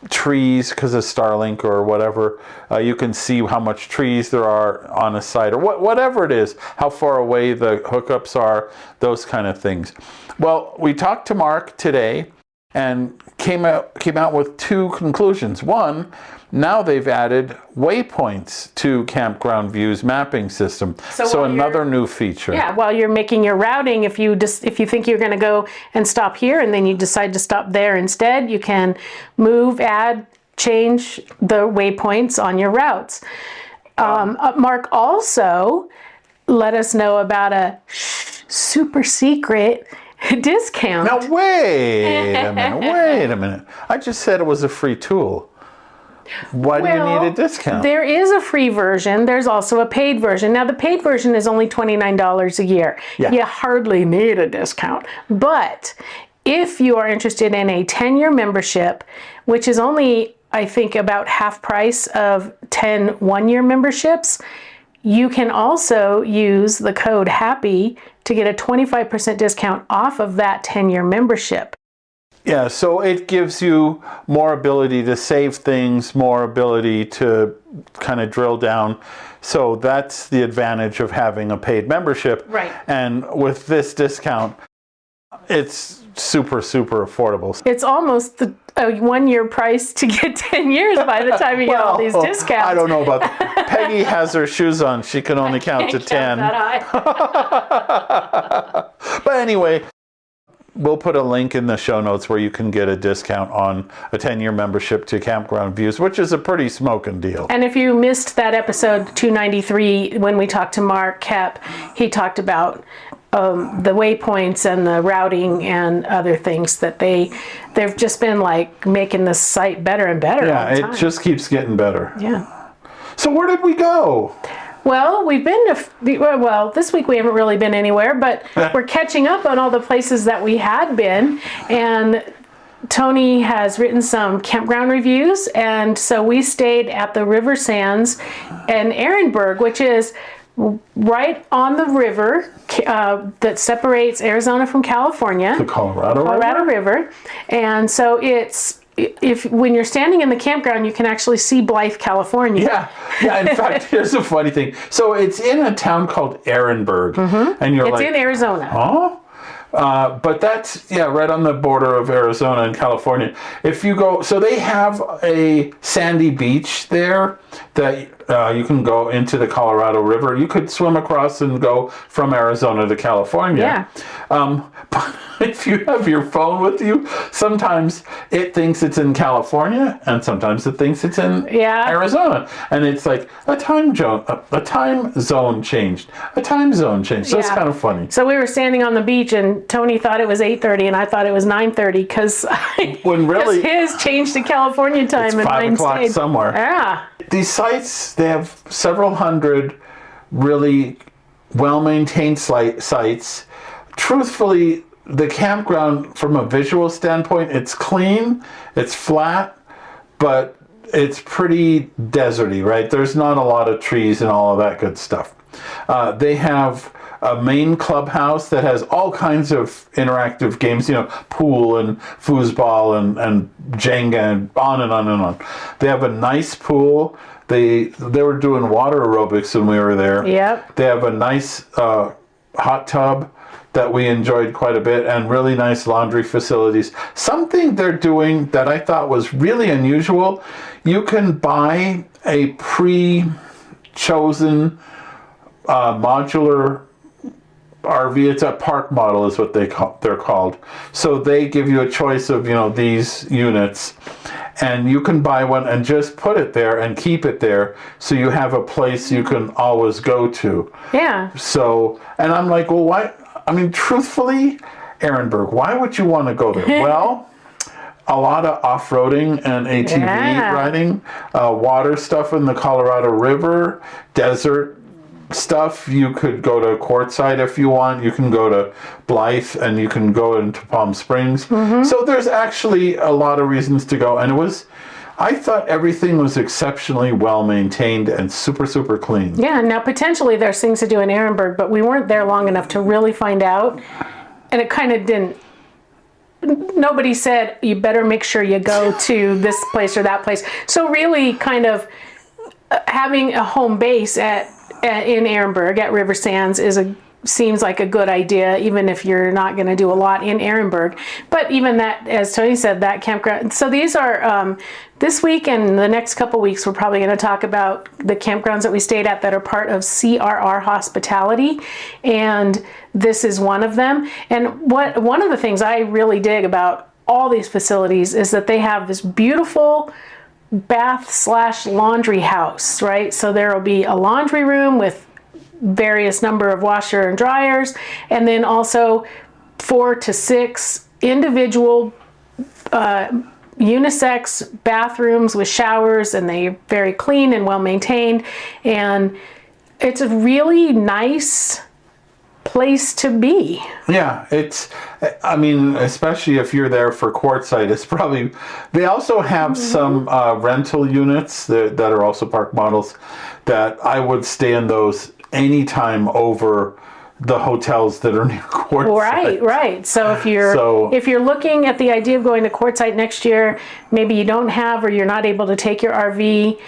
trees because of Starlink or whatever, you can see how much trees there are on a site or whatever it is, how far away the hookups are, those kind of things. Well, we talked to Mark today and came out with two conclusions. One, now they've added waypoints to Campground Views mapping system. So another new feature. Yeah, while you're making your routing, if you think you're going to go and stop here and then you decide to stop there instead, you can move, add, change the waypoints on your routes. Mark also let us know about a super secret discount. Now wait a minute. I just said it was a free tool. Why do you need a discount? There is a free version. There's also a paid version. Now, the paid version is only $29 a year. Yeah. You hardly need a discount. But if you are interested in a 10-year membership, which is only, I think, about half price of 10 one-year memberships, you can also use the code HAPPY to get a 25% discount off of that 10-year membership. Yeah, so it gives you more ability to save things, more ability to kind of drill down. So that's the advantage of having a paid membership. Right. And with this discount, it's super, super affordable. It's almost a 1-year price to get 10 years by the time you get all these discounts. I don't know about that. Peggy has her shoes on. She can only count to 10. That high. But anyway, we'll put a link in the show notes where you can get a discount on a 10-year membership to Campground Views, which is a pretty smoking deal. And if you missed that episode 293, when we talked to Mark Kep, he talked about the waypoints and the routing and other things that they've just been like making this site better and better. Yeah, all the time. it just keeps getting better. Yeah. So where did we go? Well, we've been to, this week we haven't really been anywhere, but we're catching up on all the places that we had been. And Tony has written some campground reviews. And so we stayed at the River Sands in Ehrenberg, which is right on the river that separates Arizona from California. The Colorado River. And so when you're standing in the campground, you can actually see Blythe, California. Yeah. In fact, here's a funny thing. So it's in a town called Ehrenberg, and you're It's in Arizona. Oh, but that's right on the border of Arizona and California. If you go, so they have a sandy beach there that you can go into the Colorado River. You could swim across and go from Arizona to California. Yeah. But if you have your phone with you, sometimes it thinks it's in California, and sometimes it thinks it's in Arizona, and it's like a time zone changed. So it's kind of funny. So we were standing on the beach, and Tony thought it was 8:30, and I thought it was 9:30 because his changed to California time, it's and 5 mine o'clock stayed. somewhere. Yeah. These sites, they have several hundred really well-maintained sites. Truthfully, the campground, from a visual standpoint, it's clean, it's flat, but it's pretty deserty, right? There's not a lot of trees and all of that good stuff. They have a main clubhouse that has all kinds of interactive games, pool and foosball and Jenga and on and on and on. They have a nice pool. They were doing water aerobics when we were there. Yep. They have a nice hot tub that we enjoyed quite a bit, and really nice laundry facilities. Something they're doing that I thought was really unusual, you can buy a pre-chosen modular RV. It's a park model is what they're called. So they give you a choice of these units, and you can buy one and just put it there and keep it there, so you have a place you can always go to. Yeah. So, and I'm like, well, why? I mean, truthfully, Ehrenberg, why would you want to go there? Well, a lot of off-roading and ATV riding, water stuff in the Colorado River, desert stuff. You could go to Quartzsite if you want. You can go to Blythe, and you can go into Palm Springs. So there's actually a lot of reasons to go. And I thought everything was exceptionally well maintained and super, super clean. Yeah, now potentially there's things to do in Ehrenberg, but we weren't there long enough to really find out. And it kind of didn't. Nobody said, you better make sure you go to this place or that place. So really kind of having a home base in Ehrenberg at River Sands seems like a good idea, even if you're not going to do a lot in Ehrenberg. But even that, as Tony said, that campground. So these are, this week and the next couple weeks, we're probably going to talk about the campgrounds that we stayed at that are part of CRR Hospitality. And this is one of them. And one of the things I really dig about all these facilities is that they have this beautiful bath/laundry house, right? So there will be a laundry room with various number of washer and dryers, and then also 4 to 6 individual unisex bathrooms with showers, and they're very clean and well maintained, and it's a really nice place to be. Yeah, especially if you're there for Quartzsite, it's probably, they also have some rental units that are also park models that I would stay in those anytime over the hotels that are near Quartzsite. Right. So if you're looking at the idea of going to Quartzsite next year, maybe you don't have or you're not able to take your RV,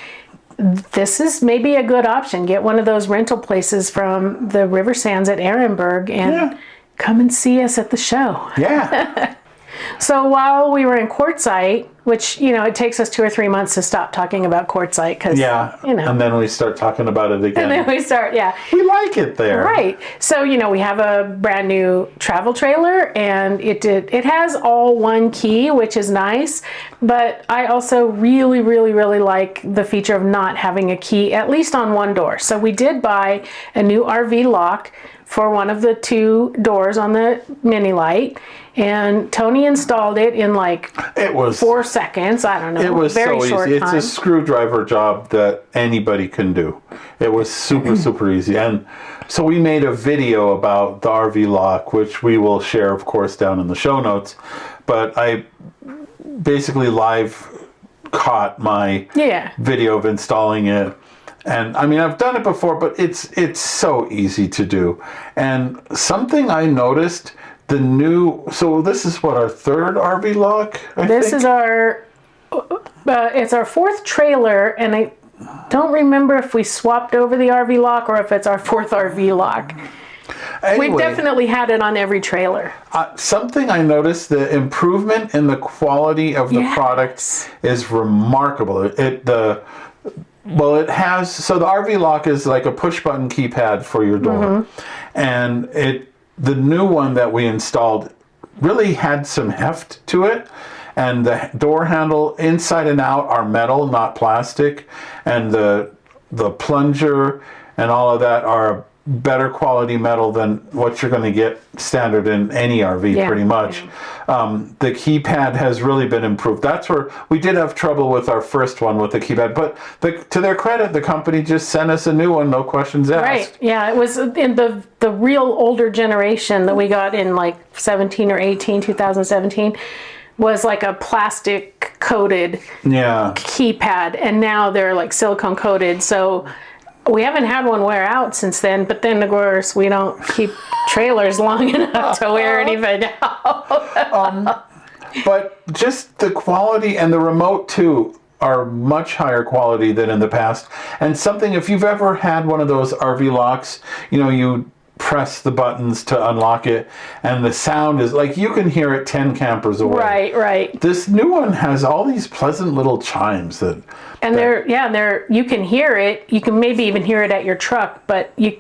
this is maybe a good option. Get one of those rental places from the River Sands at Ehrenberg and come and see us at the show. Yeah. So while we were in Quartzsite, which, it takes us 2 or 3 months to stop talking about Quartzsite because, and then we start talking about it again. And then we start, We like it there. Right. So, we have a brand new travel trailer, and it has all one key, which is nice. But I also really, really, really like the feature of not having a key, at least on one door. So we did buy a new RV lock for one of the 2 doors on the Mini Lite. And Tony installed it in it was 4 seconds. I don't know. It was very so short easy. time. It's a screwdriver job that anybody can do. It was super, super easy. And so we made a video about the RV lock, which we will share, of course, down in the show notes. But I basically live caught my video of installing it. And I mean, I've done it before, but it's so easy to do. And something I noticed, so this is what, our 3rd RV lock, I think? This is it's our 4th trailer, and I don't remember if we swapped over the RV lock or if it's our 4th RV lock. Anyway, We've definitely had it on every trailer. Something I noticed, the improvement in the quality of the product is remarkable. It has, so the RV lock is like a push button keypad for your door. And the new one that we installed really had some heft to it. And the door handle inside and out are metal, not plastic. And the plunger and all of that are better quality metal than what you're going to get standard in any RV, pretty much. The keypad has really been improved. That's where we did have trouble with our first one with the keypad, but to their credit, the company just sent us a new one, no questions asked. Right. Yeah, it was in the real older generation that we got in 17 or 18, 2017, was like a plastic coated keypad, and now they're silicone coated. So we haven't had one wear out since then, but then of course we don't keep trailers long enough to wear anything out. But just the quality and the remote too are much higher quality than in the past. And something, if you've ever had one of those RV locks, you press the buttons to unlock it and the sound is you can hear it 10 campers away. Right. This new one has all these pleasant little chimes that you can hear it. You can maybe even hear it at your truck, but you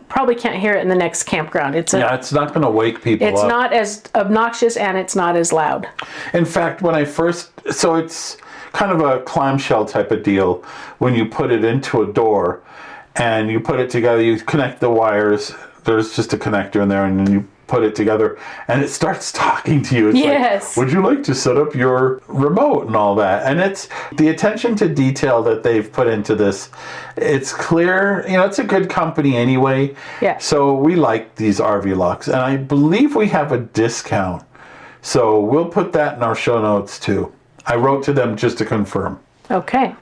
probably can't hear it in the next campground. It's not going to wake people up. It's not as obnoxious and it's not as loud. In fact, so it's kind of a clamshell type of deal when you put it into a door and you put it together, you connect the wires. There's just a connector in there, and then you put it together, and it starts talking to you. It's would you like to set up your remote and all that? And it's the attention to detail that they've put into this. It's clear, it's a good company anyway. Yeah. So we like these RV locks, and I believe we have a discount. So we'll put that in our show notes too. I wrote to them just to confirm. Okay.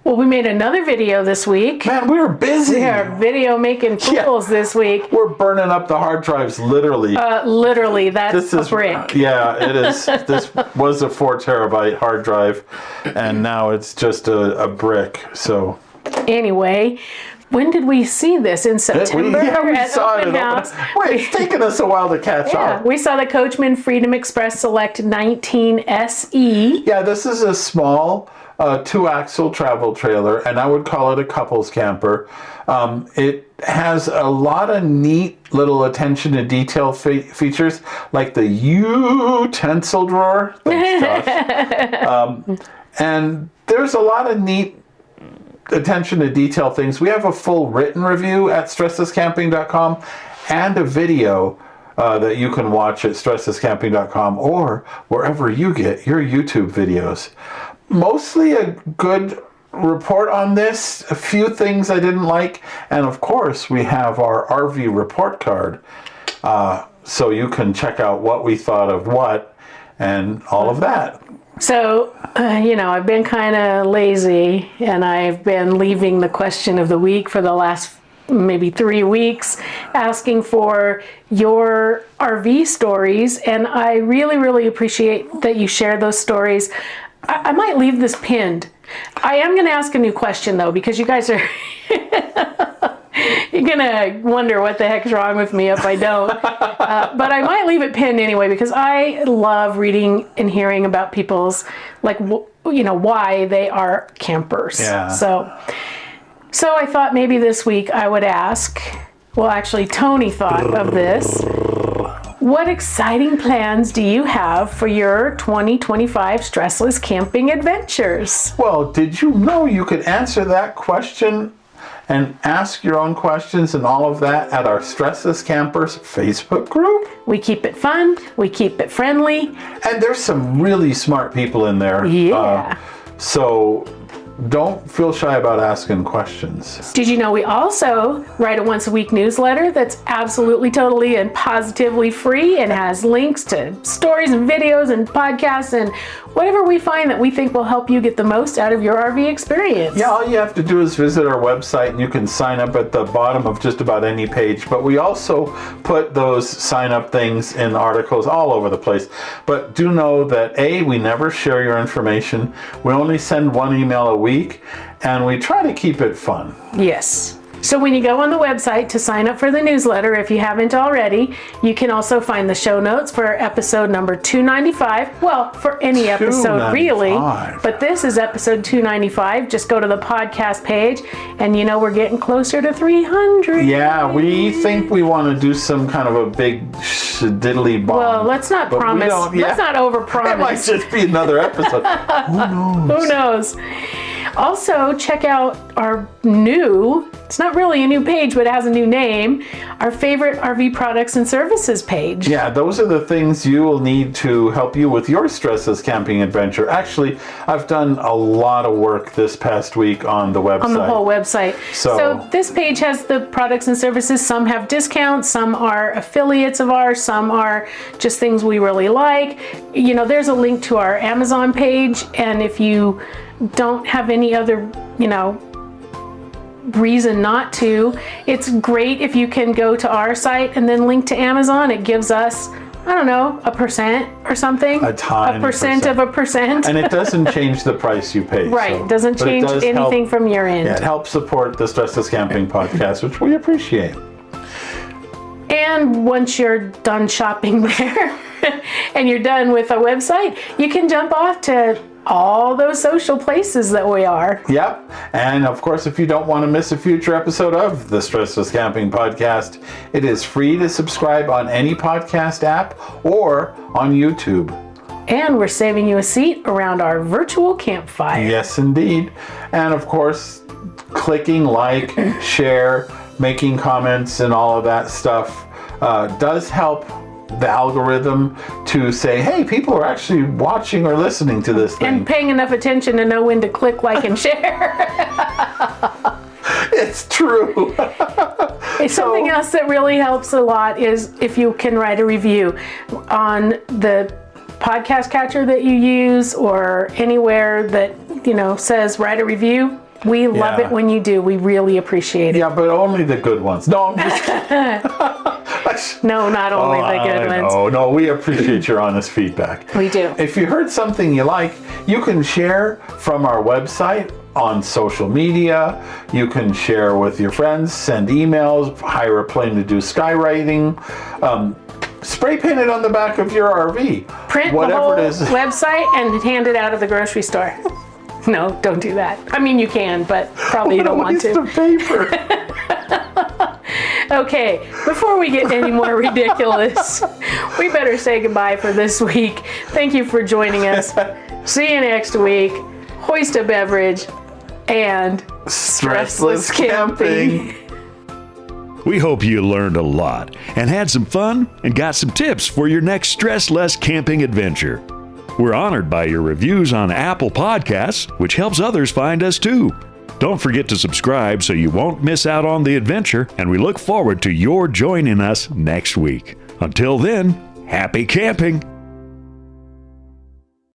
Well, we made another video this week. Man, we were busy. We are video making fools this week. We're burning up the hard drives, literally. Literally, that's a brick. Yeah, it is. This was a 4 terabyte hard drive, and now it's just a brick. So anyway, when did we see this? In September? We saw it. Wait, it's taken us a while to catch up. We saw the Coachmen Freedom Express Select 19 SE. Yeah, this is a small 2-axle travel trailer, and I would call it a couples camper. It has a lot of neat little attention to detail features, like the utensil drawer. Thanks, Josh. And there's a lot of neat attention to detail things. We have a full written review at StressLessCamping.com and a video that you can watch at StressLessCamping.com or wherever you get your YouTube videos. Mostly a good report on this. A few things I didn't like. And of course, we have our RV report card. So you can check out what we thought of what and all of that. So, I've been kind of lazy, and I've been leaving the question of the week for the last maybe 3 weeks, asking for your RV stories. And I really, really appreciate that you share those stories. I might leave this pinned. I am going to ask a new question, though, because you guys are You're going to wonder what the heck's wrong with me if I don't. But I might leave it pinned anyway, because I love reading and hearing about people's, why they are campers. Yeah. So I thought maybe this week I would ask, well, actually, Tony thought of this. What exciting plans do you have for your 2025 stressless camping adventures? Well, did you know you could answer that question and ask your own questions and all of that at our StressLess Campers Facebook group? We keep it fun. We keep it friendly. And there's some really smart people in there. Yeah. So don't feel shy about asking questions. Did you know we also write a once a week newsletter that's absolutely, totally, and positively free and has links to stories and videos and podcasts and whatever we find that we think will help you get the most out of your RV experience. Yeah, all you have to do is visit our website and you can sign up at the bottom of just about any page. But we also put those sign up things in articles all over the place. But do know that we never share your information. We only send one email a week and we try to keep it fun. Yes. So when you go on the website to sign up for the newsletter, if you haven't already, you can also find the show notes for episode number 295. Well, for any episode really, but this is episode 295. Just go to the podcast page and we're getting closer to 300. Yeah, we think we want to do some kind of a big diddly bomb. Well, let's not promise. Let's not overpromise. It might just be another episode. Who knows? Who knows? Also, check out our it's not really a new page, but it has a new name, our favorite RV products and services page. Yeah, those are the things you will need to help you with your stressless camping adventure. Actually, I've done a lot of work this past week on the website. On the whole website. So this page has the products and services. Some have discounts, some are affiliates of ours, some are just things we really like. There's a link to our Amazon page, and if you don't have any other, reason not to, it's great if you can go to our site and then link to Amazon. It gives us, I don't know, 1% or something. A tiny percent of a percent. And it doesn't change the price you pay. Right. It doesn't change anything from your end. Yeah, it helps support the StressLess Camping Podcast, which we appreciate. And once you're done shopping there and you're done with our website, you can jump off to all those social places that we are. Yep. And of course, if you don't want to miss a future episode of the StressLess Camping Podcast, it is free to subscribe on any podcast app or on YouTube. And we're saving you a seat around our virtual campfire. Yes, indeed. And of course, clicking like, share, making comments, and all of that stuff does help the algorithm to say, hey, people are actually watching or listening to this thing. And paying enough attention to know when to click, like, and share. It's true. Something else that really helps a lot is if you can write a review on the podcast catcher that you use or anywhere that, says write a review. We love it when you do. We really appreciate it. Yeah, but only the good ones. No, I'm just kidding. No, not only the good ones. No, we appreciate your honest feedback. We do. If you heard something you like, you can share from our website on social media. You can share with your friends, send emails, hire a plane to do skywriting, spray paint it on the back of your RV. Print whatever the whole it is. Website and hand it out of the grocery store. No, don't do that. I mean, you can, but probably you don't want to. What a waste of paper. Okay, before we get any more ridiculous, we better say goodbye for this week. Thank you for joining us. See you next week. Hoist a beverage and Stressless camping. We hope you learned a lot and had some fun and got some tips for your next stressless camping adventure. We're honored by your reviews on Apple Podcasts, which helps others find us too. Don't forget to subscribe so you won't miss out on the adventure, and we look forward to your joining us next week. Until then, happy camping!